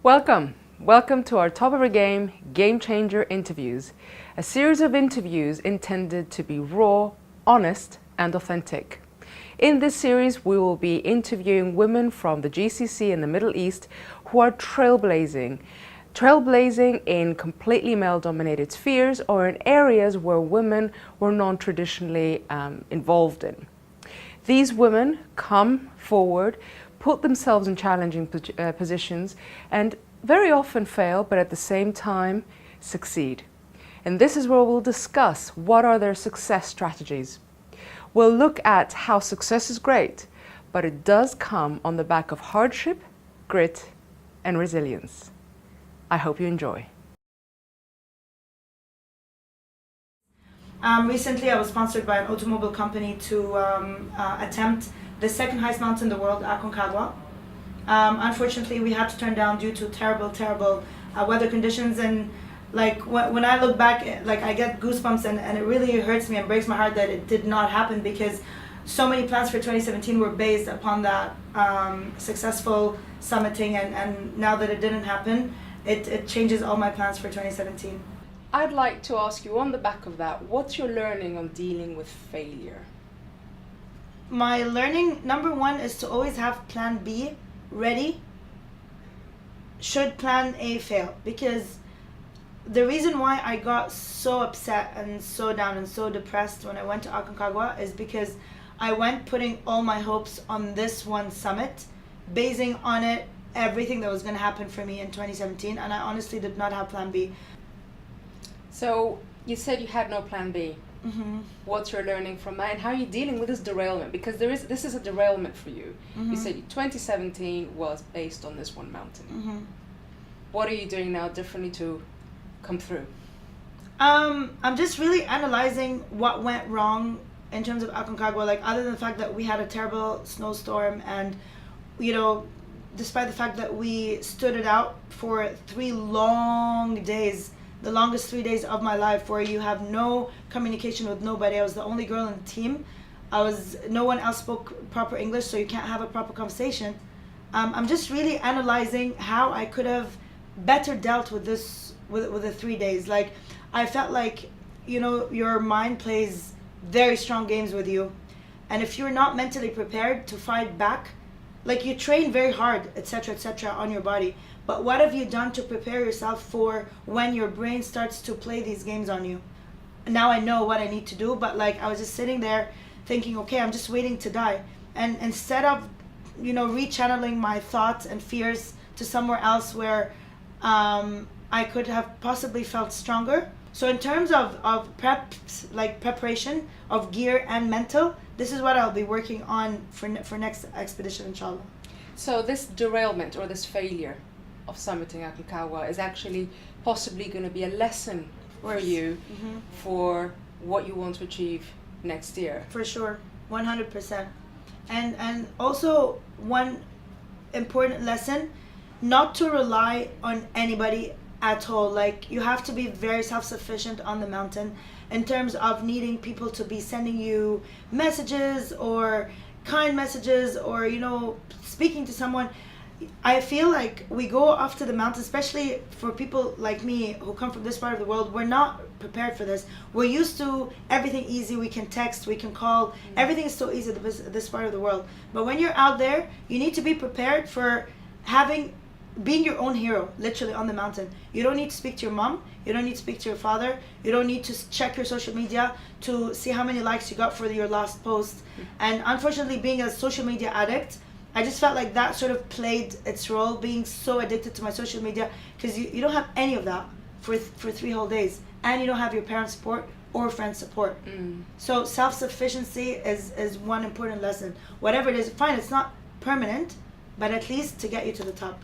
Welcome to our Top of the Game Changer interviews, a series of interviews intended to be raw, honest and authentic. In this series, we will be interviewing women from the GCC and the Middle East who are trailblazing in completely male-dominated spheres or in areas where women were non-traditionally involved in. These women come forward, put themselves in challenging positions and very often fail, but at the same time succeed. And this is where we'll discuss what are their success strategies. We'll look at how success is great, but it does come on the back of hardship, grit, and resilience. I hope you enjoy. Recently, I was sponsored by an automobile company to attempt the second highest mountain in the world, Aconcagua. Unfortunately, we had to turn down due to terrible weather conditions, and like when I look back, like I get goosebumps, and it really hurts me and breaks my heart that it did not happen, because so many plans for 2017 were based upon that successful summiting, and now that it didn't happen, it changes all my plans for 2017. I'd like to ask you, on the back of that, what's your learning on dealing with failure? My learning, number one, is to always have plan B ready should plan A fail, because the reason why I got so upset and so down and so depressed when I went to Aconcagua is because I went putting all my hopes on this one summit, basing on it everything that was going to happen for me in 2017, and I honestly did not have plan B. So you said you had no plan B. Mm-hmm. What's your learning from that, and how are you dealing with this derailment? Because this is a derailment for you. Mm-hmm. You said 2017 was based on this one mountain. Mm-hmm. What are you doing now differently to come through? I'm just really analyzing what went wrong in terms of Aconcagua. Like, other than the fact that we had a terrible snowstorm, and despite the fact that we stood it out for 3 long days, the longest 3 days of my life, where you have no communication with nobody. I was the only girl in the team. No one else spoke proper English, so you can't have a proper conversation. I'm just really analyzing how I could have better dealt with this, with the 3 days. Like, I felt like, your mind plays very strong games with you. And if you're not mentally prepared to fight back, like, you train very hard, etc., on your body. But what have you done to prepare yourself for when your brain starts to play these games on you? Now I know what I need to do, but like, I was just sitting there thinking, okay, I'm just waiting to die. And instead of, rechanneling my thoughts and fears to somewhere else where I could have possibly felt stronger. So in terms of preparation of gear and mental, this is what I'll be working on for next expedition, inshallah. So this derailment or this failure of summiting Aconcagua is actually possibly going to be a lesson for you, mm-hmm. for what you want to achieve next year. For sure, 100%. And also one important lesson, not to rely on anybody at all. Like, you have to be very self-sufficient on the mountain in terms of needing people to be sending you messages or kind messages, or speaking to someone. I feel like we go off to the mountains, especially for people like me who come from this part of the world. We're not prepared for this. We're used to everything easy. We can text, we can call. Mm-hmm. Everything is so easy at this part of the world. But when you're out there, you need to be prepared for being your own hero, literally, on the mountain. You don't need to speak to your mom. You don't need to speak to your father. You don't need to check your social media to see how many likes you got for your last post. Mm-hmm. And unfortunately, being a social media addict, I just felt like that sort of played its role, being so addicted to my social media, because you don't have any of that for 3 whole days, and you don't have your parents' support or friends' support. Mm. So self-sufficiency is one important lesson. Whatever it is, fine, it's not permanent, but at least to get you to the top.